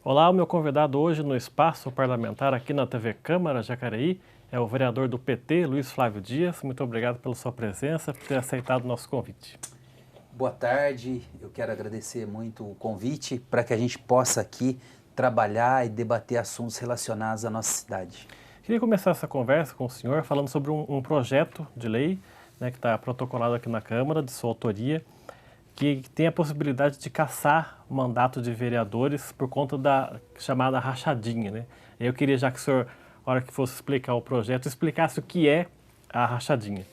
Olá, o meu convidado hoje no Espaço Parlamentar aqui na TV Câmara Jacareí é o vereador do PT, Luiz Flávio Dias. Muito obrigado pela sua presença, por ter aceitado o nosso convite. Boa tarde, eu quero agradecer muito o convite para que a gente possa aqui trabalhar e debater assuntos relacionados à nossa cidade. Queria começar essa conversa com o senhor falando sobre um projeto de lei, né, que está protocolado aqui na Câmara, de sua autoria, que tem a possibilidade de cassar o mandato de vereadores por conta da chamada rachadinha, né? Eu queria, já que o senhor, na hora que fosse explicar o projeto, explicasse o que é a rachadinha.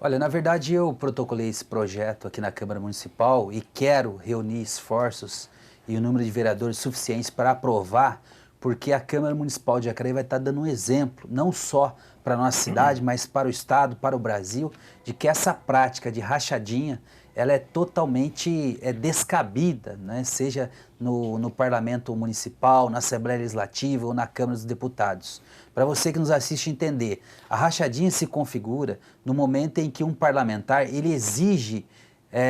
Olha, na verdade eu protocolei esse projeto aqui na Câmara Municipal e quero reunir esforços e o número de vereadores suficientes para aprovar, porque a Câmara Municipal de Jacareí vai estar dando um exemplo, não só para a nossa cidade, mas para o Estado, para o Brasil, de que essa prática de rachadinha, ela é totalmente descabida, né? Seja no Parlamento Municipal, na Assembleia Legislativa ou na Câmara dos Deputados. Para você que nos assiste entender, a rachadinha se configura no momento em que um parlamentar ele exige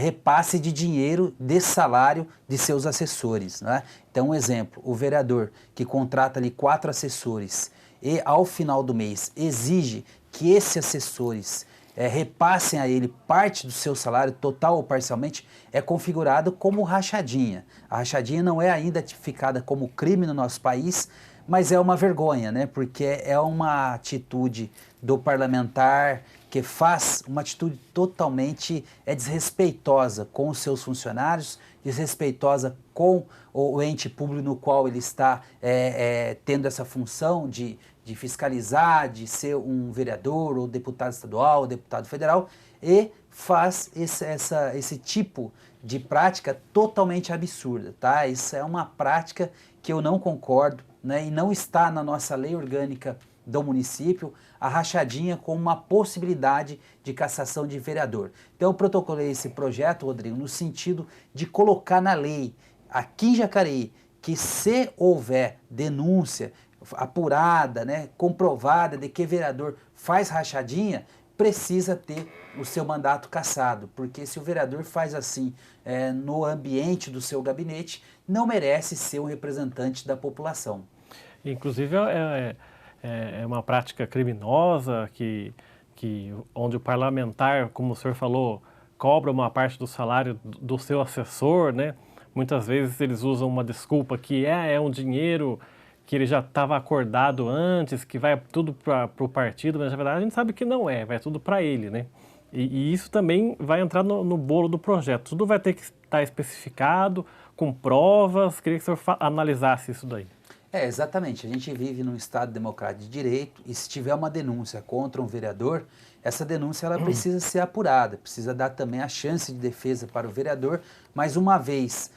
repasse de dinheiro desse salário de seus assessores, né? Então, um exemplo, o vereador que contrata ali 4 assessores e ao final do mês exige que esses assessores repassem a ele parte do seu salário, total ou parcialmente, é configurado como rachadinha. A rachadinha não é ainda tipificada como crime no nosso país, mas é uma vergonha, né? Porque é uma atitude do parlamentar que faz uma atitude totalmente desrespeitosa com os seus funcionários, desrespeitosa com o ente público no qual ele está tendo essa função de fiscalizar, de ser um vereador, ou deputado estadual, ou deputado federal, e faz esse tipo de prática totalmente absurda, tá? Isso é uma prática que eu não concordo, né? E não está na nossa lei orgânica do município a rachadinha como uma possibilidade de cassação de vereador. Então eu protocolei esse projeto, Rodrigo, no sentido de colocar na lei, aqui em Jacareí, que se houver denúncia apurada, né, comprovada de que vereador faz rachadinha, precisa ter o seu mandato cassado, porque se o vereador faz assim no ambiente do seu gabinete, não merece ser um representante da população. Inclusive, é uma prática criminosa onde o parlamentar, como o senhor falou, cobra uma parte do salário do seu assessor, né? Muitas vezes eles usam uma desculpa que é um dinheiro que ele já estava acordado antes, que vai tudo para o partido, mas na verdade a gente sabe que não é, vai tudo para ele, né? E isso também vai entrar no bolo do projeto. Tudo vai ter que estar especificado, com provas. Queria que o senhor analisasse isso daí. Exatamente. A gente vive num Estado democrático de direito e se tiver uma denúncia contra um vereador, essa denúncia ela precisa ser apurada, precisa dar também a chance de defesa para o vereador, mas uma vez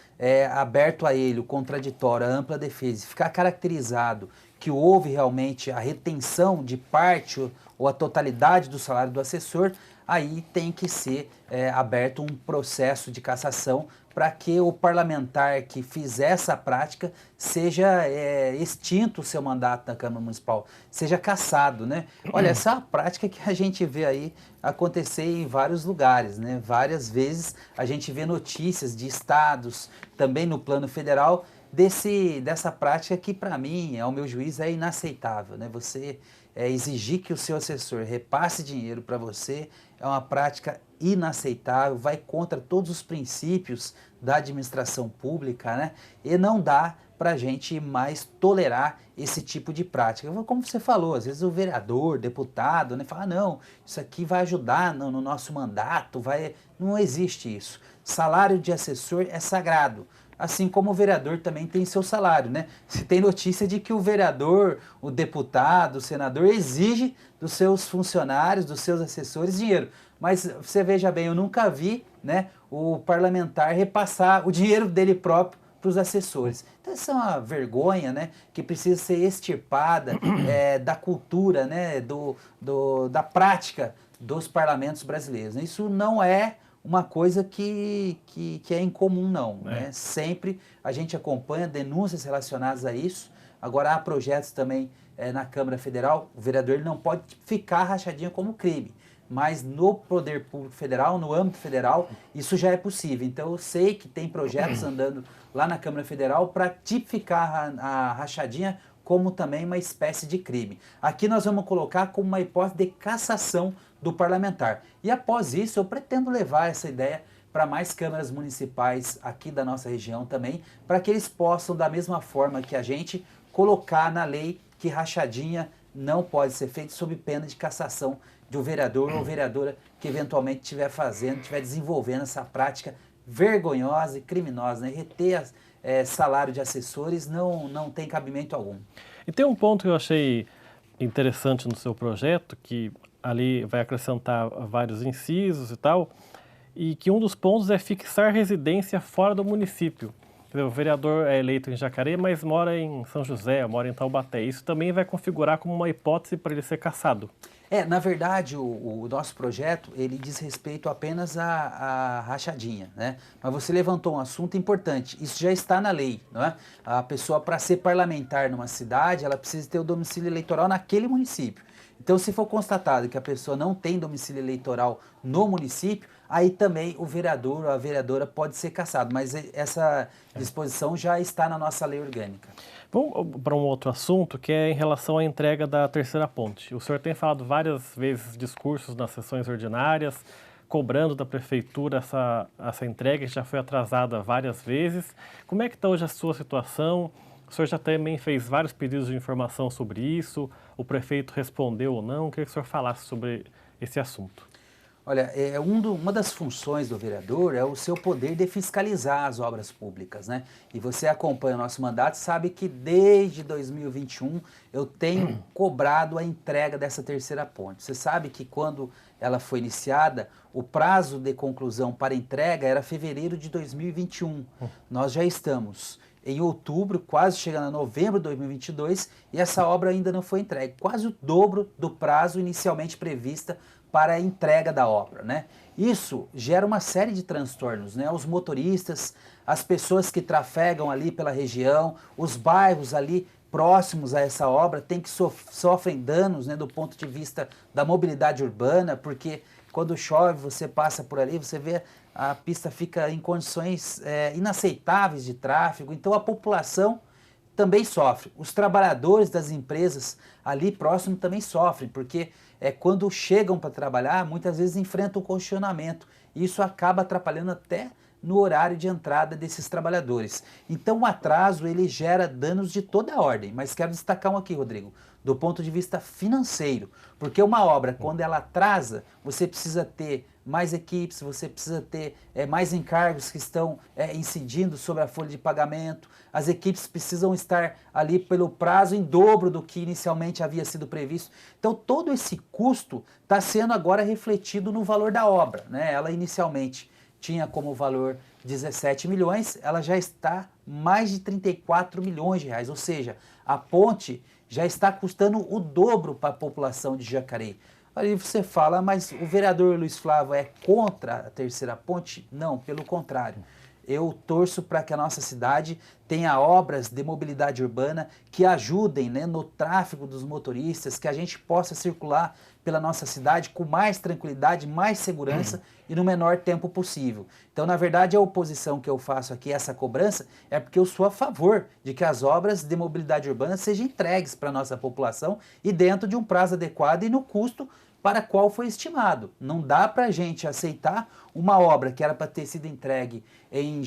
aberto a ele o contraditório, a ampla defesa, e ficar caracterizado que houve realmente a retenção de parte ou a totalidade do salário do assessor, aí tem que ser aberto um processo de cassação para que o parlamentar que fizer essa prática seja extinto o seu mandato na Câmara Municipal, seja cassado, né? Olha, essa é uma prática que a gente vê aí acontecer em vários lugares, né? Várias vezes a gente vê notícias de estados, também no plano federal, dessa prática que, para mim, ao meu juízo, é inaceitável, né? Você exigir que o seu assessor repasse dinheiro para você é uma prática inaceitável, vai contra todos os princípios da administração pública, né? E não dá para a gente mais tolerar esse tipo de prática. Como você falou, às vezes o vereador, deputado, né, fala, não, isso aqui vai ajudar no nosso mandato, não existe isso. Salário de assessor é sagrado. Assim como o vereador também tem seu salário, né? Se tem notícia de que o vereador, o deputado, o senador exige dos seus funcionários, dos seus assessores dinheiro. Mas você veja bem, eu nunca vi, né, o parlamentar repassar o dinheiro dele próprio para os assessores. Então isso é uma vergonha, né, que precisa ser extirpada da cultura, né, da prática dos parlamentos brasileiros. Isso não é uma coisa que é incomum, não, né? Sempre a gente acompanha denúncias relacionadas a isso. Agora há projetos também na Câmara Federal, o vereador ele não pode ficar rachadinha como crime, mas no Poder Público Federal, no âmbito federal, isso já é possível. Então eu sei que tem projetos andando lá na Câmara Federal para tipificar a rachadinha como também uma espécie de crime. Aqui nós vamos colocar como uma hipótese de cassação do parlamentar. E após isso eu pretendo levar essa ideia para mais câmaras municipais aqui da nossa região também, para que eles possam, da mesma forma que a gente, colocar na lei que rachadinha não pode ser feita sob pena de cassação de um vereador ou vereadora que eventualmente estiver desenvolvendo essa prática vergonhosa e criminosa, né? Reter salário de assessores não tem cabimento algum. E tem um ponto que eu achei interessante no seu projeto, que ali vai acrescentar vários incisos e tal, e que um dos pontos é fixar residência fora do município. Quer dizer, o vereador é eleito em Jacareí, mas mora em São José, mora em Taubaté. Isso também vai configurar como uma hipótese para ele ser cassado. Na verdade, o nosso projeto, ele diz respeito apenas à rachadinha, né? Mas você levantou um assunto importante, isso já está na lei, não é? A pessoa, para ser parlamentar numa cidade, ela precisa ter o domicílio eleitoral naquele município. Então, se for constatado que a pessoa não tem domicílio eleitoral no município, aí também o vereador ou a vereadora pode ser cassado, mas essa disposição já está na nossa lei orgânica. Vamos para um outro assunto, que é em relação à entrega da terceira ponte. O senhor tem falado várias vezes discursos nas sessões ordinárias, cobrando da prefeitura essa entrega, que já foi atrasada várias vezes. Como é que está hoje a sua situação? O senhor já também fez vários pedidos de informação sobre isso, o prefeito respondeu ou não? Eu queria que o senhor falasse sobre esse assunto. Olha, uma das funções do vereador é o seu poder de fiscalizar as obras públicas, né? E você acompanha o nosso mandato, sabe que desde 2021 eu tenho cobrado a entrega dessa terceira ponte. Você sabe que quando ela foi iniciada, o prazo de conclusão para entrega era fevereiro de 2021. Nós já estamos em outubro, quase chegando a novembro de 2022, e essa obra ainda não foi entregue, quase o dobro do prazo inicialmente prevista para a entrega da obra, né? Isso gera uma série de transtornos, né? Os motoristas, as pessoas que trafegam ali pela região, os bairros ali próximos a essa obra sofrem danos, né, do ponto de vista da mobilidade urbana, porque quando chove, você passa por ali, você vê a pista fica em condições inaceitáveis de tráfego, então a população também sofre. Os trabalhadores das empresas ali próximo também sofrem, porque quando chegam para trabalhar, muitas vezes enfrentam o congestionamento. E isso acaba atrapalhando até no horário de entrada desses trabalhadores. Então o atraso ele gera danos de toda a ordem, mas quero destacar um aqui, Rodrigo, do ponto de vista financeiro, porque uma obra, quando ela atrasa, você precisa ter mais equipes, você precisa ter mais encargos que estão incidindo sobre a folha de pagamento, as equipes precisam estar ali pelo prazo em dobro do que inicialmente havia sido previsto. Então todo esse custo está sendo agora refletido no valor da obra, né? Ela inicialmente tinha como valor 17 milhões, ela já está mais de 34 milhões de reais, ou seja, a ponte já está custando o dobro para a população de Jacareí. Aí você fala, mas o vereador Luiz Flávio é contra a terceira ponte? Não, pelo contrário. Eu torço para que a nossa cidade tenha obras de mobilidade urbana que ajudem, né, no tráfego dos motoristas, que a gente possa circular pela nossa cidade com mais tranquilidade, mais segurança e no menor tempo possível. Então, na verdade, a oposição que eu faço aqui, essa cobrança, é porque eu sou a favor de que as obras de mobilidade urbana sejam entregues para a nossa população e dentro de um prazo adequado e no custo para qual foi estimado. Não dá para a gente aceitar uma obra que era para ter sido entregue em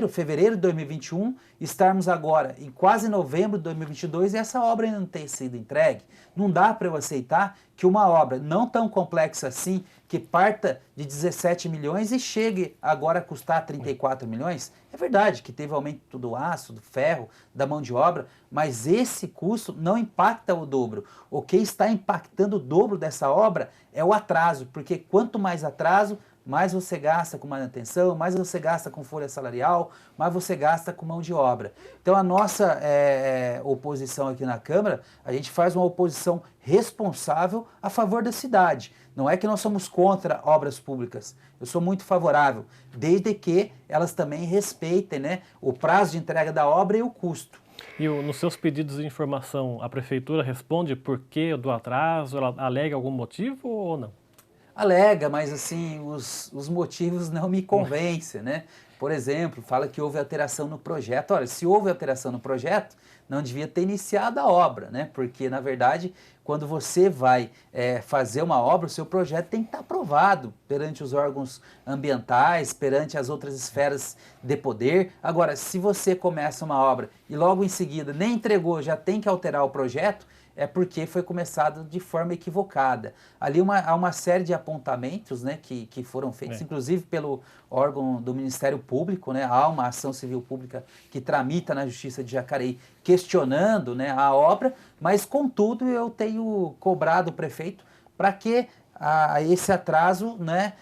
fevereiro de 2021, estarmos agora em quase novembro de 2022 e essa obra ainda não ter sido entregue. Não dá para eu aceitar que uma obra não tão complexa assim, que parta de 17 milhões e chegue agora a custar 34 milhões. É verdade que teve aumento do aço, do ferro, da mão de obra, mas esse custo não impacta o dobro. O que está impactando o dobro dessa obra é o atraso, porque quanto mais atraso, mais você gasta com manutenção, mais você gasta com folha salarial, mais você gasta com mão de obra. Então a nossa oposição aqui na Câmara, a gente faz uma oposição responsável a favor da cidade. Não é que nós somos contra obras públicas, eu sou muito favorável, desde que elas também respeitem, né, o prazo de entrega da obra e o custo. E nos seus pedidos de informação, a prefeitura responde por que do atraso? Ela alega algum motivo ou não? Alega, mas assim, os motivos não me convencem, né? Por exemplo, fala que houve alteração no projeto. Olha, se houve alteração no projeto, não devia ter iniciado a obra, né? Porque, na verdade, quando você vai fazer uma obra, o seu projeto tem que estar aprovado perante os órgãos ambientais, perante as outras esferas de poder. Agora, se você começa uma obra e logo em seguida nem entregou, já tem que alterar o projeto, é porque foi começado de forma equivocada. Ali há uma série de apontamentos, né, que foram feitos, inclusive pelo órgão do Ministério Público, né, há uma ação civil pública que tramita na Justiça de Jacareí questionando, né, a obra, mas contudo eu tenho cobrado o prefeito para que esse atraso, né,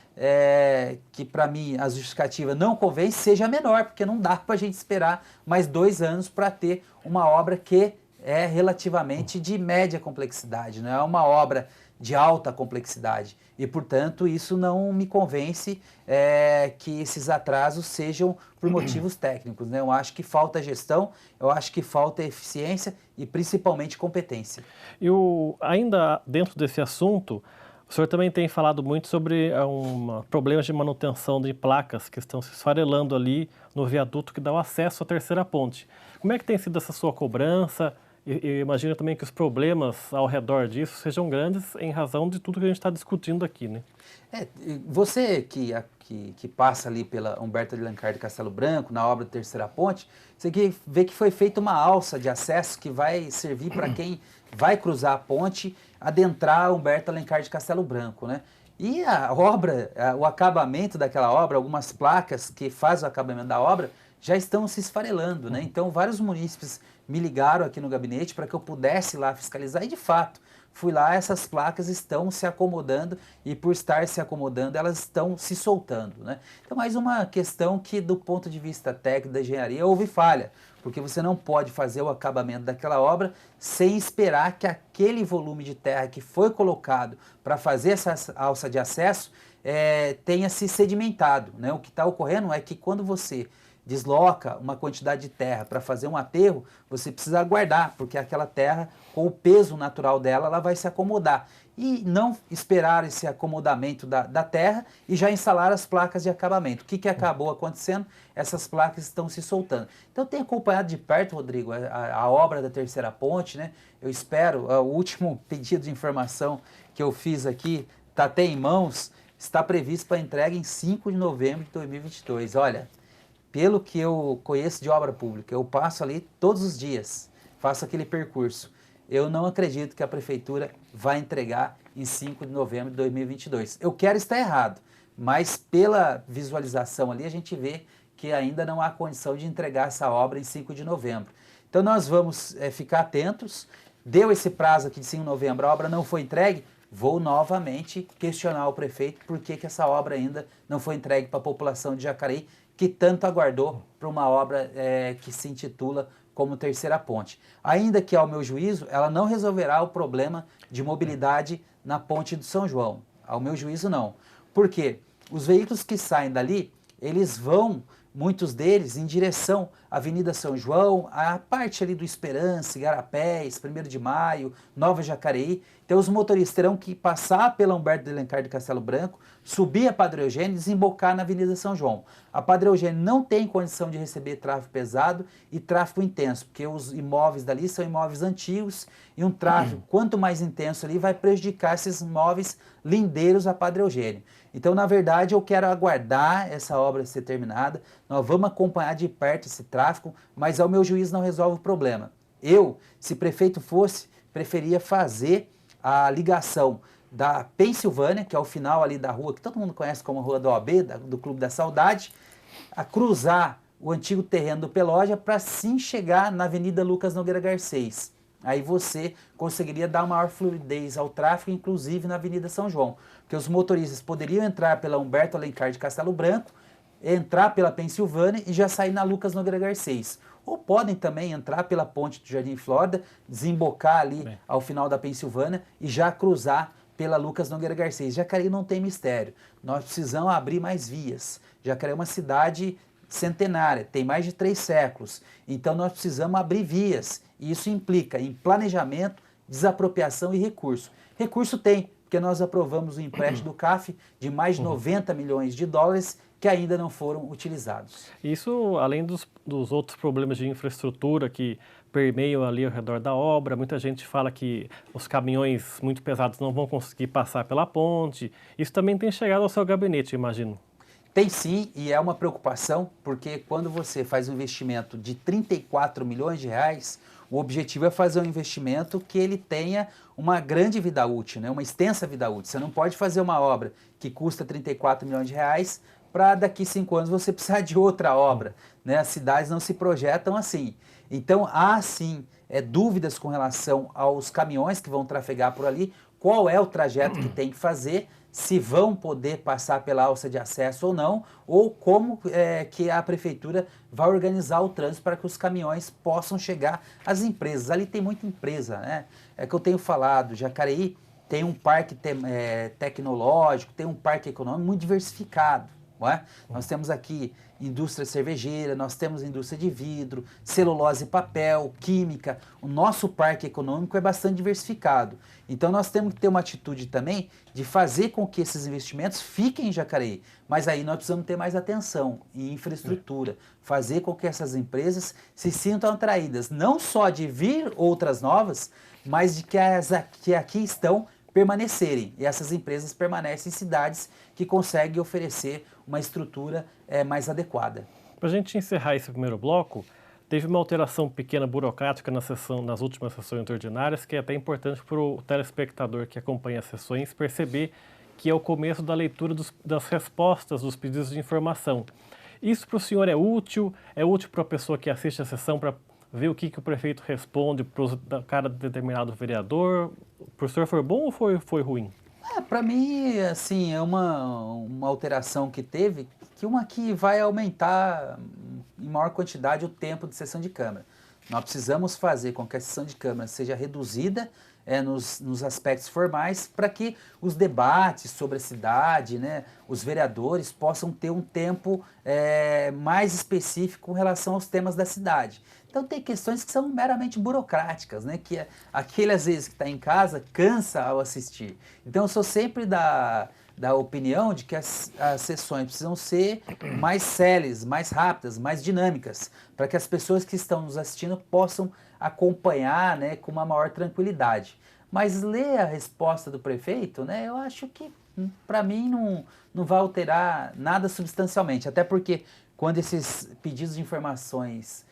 que para mim a justificativa não convence, seja menor, porque não dá para a gente esperar mais 2 anos para ter uma obra que é relativamente de média complexidade, não é uma obra de alta complexidade. E, portanto, isso não me convence que esses atrasos sejam por motivos técnicos, né? Eu acho que falta gestão, eu acho que falta eficiência e, principalmente, competência. E ainda dentro desse assunto, o senhor também tem falado muito sobre problemas de manutenção de placas que estão se esfarelando ali no viaduto que dá o acesso à terceira ponte. Como é que tem sido essa sua cobrança? E imagino também que os problemas ao redor disso sejam grandes em razão de tudo que a gente está discutindo aqui, né? Você que passa ali pela Humberto de Alencar de Castelo Branco, na obra da Terceira Ponte, você vê que foi feita uma alça de acesso que vai servir para quem vai cruzar a ponte adentrar Humberto Alencar de Castelo Branco, né? E a obra, o acabamento daquela obra, algumas placas que fazem o acabamento da obra, já estão se esfarelando, né? Então, vários munícipes me ligaram aqui no gabinete para que eu pudesse ir lá fiscalizar e, de fato, fui lá, essas placas estão se acomodando e, por estar se acomodando, elas estão se soltando, né? Então, mais uma questão que, do ponto de vista técnico da engenharia, houve falha, porque você não pode fazer o acabamento daquela obra sem esperar que aquele volume de terra que foi colocado para fazer essa alça de acesso tenha se sedimentado, né? O que está ocorrendo é que quando você desloca uma quantidade de terra para fazer um aterro, você precisa aguardar, porque aquela terra, com o peso natural dela, ela vai se acomodar. E não esperar esse acomodamento da terra e já instalar as placas de acabamento. O que acabou acontecendo? Essas placas estão se soltando. Então, eu tenho acompanhado de perto, Rodrigo, a obra da Terceira Ponte, né? Eu espero, o último pedido de informação que eu fiz aqui, está até em mãos, está previsto para entrega em 5 de novembro de 2022. Olha, pelo que eu conheço de obra pública, eu passo ali todos os dias, faço aquele percurso. Eu não acredito que a prefeitura vai entregar em 5 de novembro de 2022. Eu quero estar errado, mas pela visualização ali a gente vê que ainda não há condição de entregar essa obra em 5 de novembro. Então nós vamos ficar atentos. Deu esse prazo aqui de 5 de novembro, a obra não foi entregue, vou novamente questionar o prefeito por que essa obra ainda não foi entregue para a população de Jacareí, que tanto aguardou para uma obra que se intitula como Terceira Ponte. Ainda que, ao meu juízo, ela não resolverá o problema de mobilidade na Ponte do São João. Ao meu juízo, não. Por quê? Os veículos que saem dali, eles vão, muitos deles, em direção à Avenida São João, a parte ali do Esperança, Igarapés, 1º de Maio, Nova Jacareí. Então, os motoristas terão que passar pela Humberto de Alencar de Castelo Branco, subir a Padre Eugênio e desembocar na Avenida São João. A Padre Eugênio não tem condição de receber tráfego pesado e tráfego intenso, porque os imóveis dali são imóveis antigos e um tráfego, quanto mais intenso ali, vai prejudicar esses imóveis lindeiros a Padre Eugênio. Então, na verdade, eu quero aguardar essa obra ser terminada, nós vamos acompanhar de perto esse tráfego, mas ao meu juízo não resolve o problema. Eu, se prefeito fosse, preferia fazer a ligação da Pensilvânia, que é o final ali da rua, que todo mundo conhece como Rua da OAB, do Clube da Saudade, a cruzar o antigo terreno do Peloja para sim chegar na Avenida Lucas Nogueira Garcês. Aí você conseguiria dar maior fluidez ao tráfego, inclusive na Avenida São João, porque os motoristas poderiam entrar pela Humberto Alencar de Castelo Branco, entrar pela Pensilvânia e já sair na Lucas Nogueira Garcês. Ou podem também entrar pela ponte do Jardim Flórida, desembocar ali ao final da Pensilvânia e já cruzar pela Lucas Nogueira Garcês. Jacareí não tem mistério, nós precisamos abrir mais vias. Jacareí é uma cidade centenária, tem mais de 3 séculos, então nós precisamos abrir vias. E isso implica em planejamento, desapropriação e recurso. Recurso tem, porque porque nós aprovamos o empréstimo do CAF de mais de 90 milhões de dólares que ainda não foram utilizados. Isso, além dos outros problemas de infraestrutura que permeiam ali ao redor da obra, muita gente fala que os caminhões muito pesados não vão conseguir passar pela ponte. Isso também tem chegado ao seu gabinete, imagino. Tem sim, e é uma preocupação, porque quando você faz um investimento de 34 milhões de reais, o objetivo é fazer um investimento que ele tenha uma grande vida útil, né? Uma extensa vida útil. Você não pode fazer uma obra que custa 34 milhões de reais para daqui 5 anos você precisar de outra obra, né? As cidades não se projetam assim. Então há sim dúvidas com relação aos caminhões que vão trafegar por ali, qual é o trajeto que tem que fazer, se vão poder passar pela alça de acesso ou não, ou como que a prefeitura vai organizar o trânsito para que os caminhões possam chegar às empresas. Ali tem muita empresa, né? É que eu tenho falado, Jacareí tem um parque tecnológico, tem um parque econômico muito diversificado. Não é? Nós temos aqui indústria cervejeira, nós temos indústria de vidro, celulose e papel, química. O nosso parque econômico é bastante diversificado. Então nós temos que ter uma atitude também de fazer com que esses investimentos fiquem em Jacareí. Mas aí nós precisamos ter mais atenção em infraestrutura, fazer com que essas empresas se sintam atraídas, não só de vir outras novas, mas de que as que aqui estão permanecerem. E essas empresas permanecem em cidades que conseguem oferecer uma estrutura mais adequada. Para a gente encerrar esse primeiro bloco, teve uma alteração pequena burocrática nas últimas sessões ordinárias, que é até importante para o telespectador que acompanha as sessões perceber que é o começo da leitura das respostas dos pedidos de informação. Isso para o senhor é útil para a pessoa que assiste a sessão para ver o que o prefeito responde para cada determinado vereador? Para o senhor foi bom ou foi ruim? Para mim, assim, é uma alteração que teve, que vai aumentar em maior quantidade o tempo de sessão de Câmara. Nós precisamos fazer com que a sessão de Câmara seja reduzida nos aspectos formais para que os debates sobre a cidade, né, os vereadores possam ter um tempo mais específico com relação aos temas da cidade. Então tem questões que são meramente burocráticas, né, que aquele às vezes que está em casa cansa ao assistir. Então eu sou sempre da opinião de que as sessões precisam ser mais céleres, mais rápidas, mais dinâmicas, para que as pessoas que estão nos assistindo possam acompanhar, né, com uma maior tranquilidade. Mas ler a resposta do prefeito, né, eu acho que para mim não vai alterar nada substancialmente, até porque quando esses pedidos de informações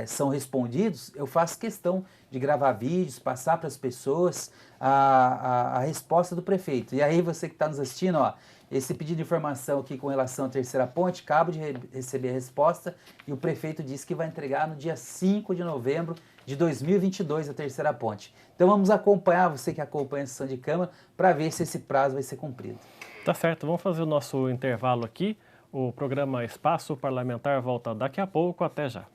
são respondidos, eu faço questão de gravar vídeos, passar para as pessoas a resposta do prefeito. E aí você que está nos assistindo, ó, esse pedido de informação aqui com relação à terceira ponte, acabo de receber a resposta e o prefeito disse que vai entregar no dia 5 de novembro de 2022 a terceira ponte. Então vamos acompanhar, você que acompanha a sessão de Câmara, para ver se esse prazo vai ser cumprido. Tá certo, vamos fazer o nosso intervalo aqui. O programa Espaço Parlamentar volta daqui a pouco, até já.